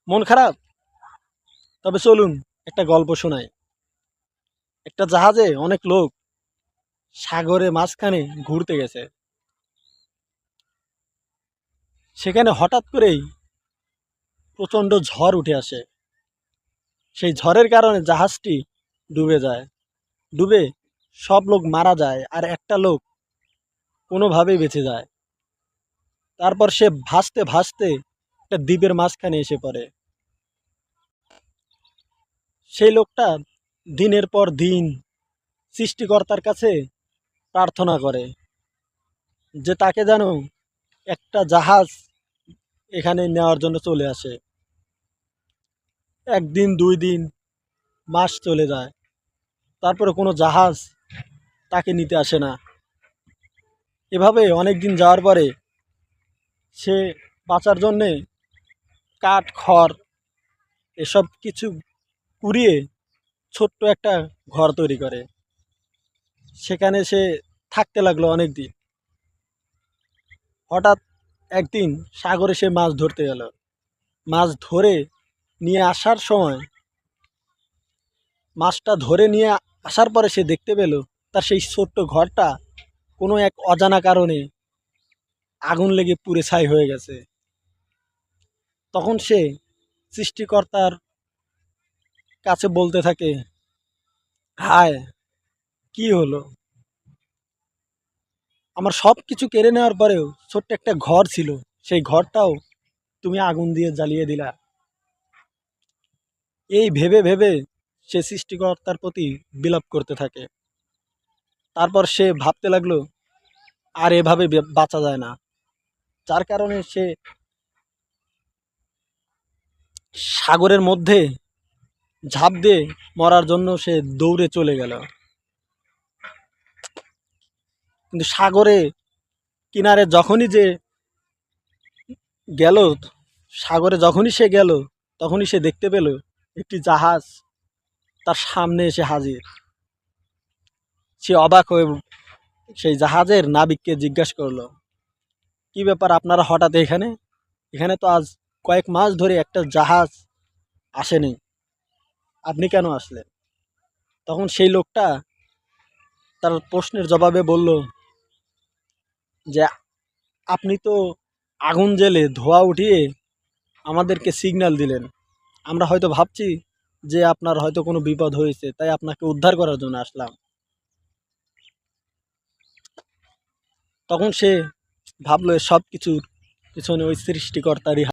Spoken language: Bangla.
মন খারাপ? তবে চলুন একটা গল্প শোনাই। একটা জাহাজে অনেক লোক সাগরে মাঝখানে ঘুরতে গেছে। সেখানে হঠাৎ করেই প্রচণ্ড ঝড় উঠে আসে। সেই ঝড়ের কারণে জাহাজটি ডুবে যায়। ডুবে সব লোক মারা যায় আর একটা লোক কোনোভাবেই বেঁচে যায়। তারপর সে ভাসতে ভাসতে একটা দ্বীপের মাঝখানে এসে পড়ে। সেই লোকটা দিনের পর দিন সৃষ্টিকর্তার কাছে প্রার্থনা করে যে তাকে যেন একটা জাহাজ এখানে নেওয়ার জন্য চলে আসে। একদিন, ২ দিন, মাস চলে যায়। তারপরে কোনো জাহাজ তাকে নিতে আসে না। এভাবে অনেক দিন যাওয়ার পরে সে বাঁচার জন্যে কাঠ, খড় এসব কিছু কুড়িয়ে ছোট্ট একটা ঘর তৈরি করে। সেখানে সে থাকতে লাগলো অনেক দিন। হঠাৎ একদিন সাগরে সে মাছ ধরতে গেল। মাছ ধরে নিয়ে আসার সময় মাছটা ধরে নিয়ে আসার পরে সে দেখতে পেল তার সেই ছোট্ট ঘরটা কোনো এক অজানা কারণে আগুন লেগে পুড়ে ছাই হয়ে গেছে। তখন সে সৃষ্টিকর্তার কাছে বলতে থাকে, হায়, কি হলো? আমার সব কিছু কেড়ে নেওয়ার পরেও ছোট্ট একটা ঘর ছিল, সেই ঘরটাও তুমি আগুন দিয়ে জ্বালিয়ে দিলা। এই ভেবে ভেবে সে সৃষ্টিকর্তার প্রতি বিলাপ করতে থাকে। তারপর সে ভাবতে লাগলো, আর এভাবে বাঁচা যায় না। যার কারণে সে সাগরের মধ্যে ঝাঁপ দিয়ে মরার জন্য সে দৌড়ে চলে গেল। কিন্তু সাগরে কিনারে যখনই যে গেল, সাগরে যখনই সে গেল, তখনই সে দেখতে পেল একটি জাহাজ তার সামনে এসে হাজির। সে অবাক হয়ে সেই জাহাজের নাবিককে জিজ্ঞাসা করলো, কি ব্যাপার, আপনারা হঠাৎ এখানে? এখানে তো আজ কয়েক মাস ধরে একটা জাহাজ আসেনি, আপনি কেন আসলেন? তখন সেই লোকটা তার প্রশ্নের জবাবে বলল যে, আপনি তো আগুন জ্বেলে ধোঁয়া উঠিয়ে আমাদেরকে সিগন্যাল দিলেন। আমরা হয়তো ভাবছি যে আপনার হয়তো কোনো বিপদ হয়েছে, তাই আপনাকে উদ্ধার করার জন্য আসলাম। তখন সে ভাবলো সব কিছুর পিছনে ওই সৃষ্টিকর্তারই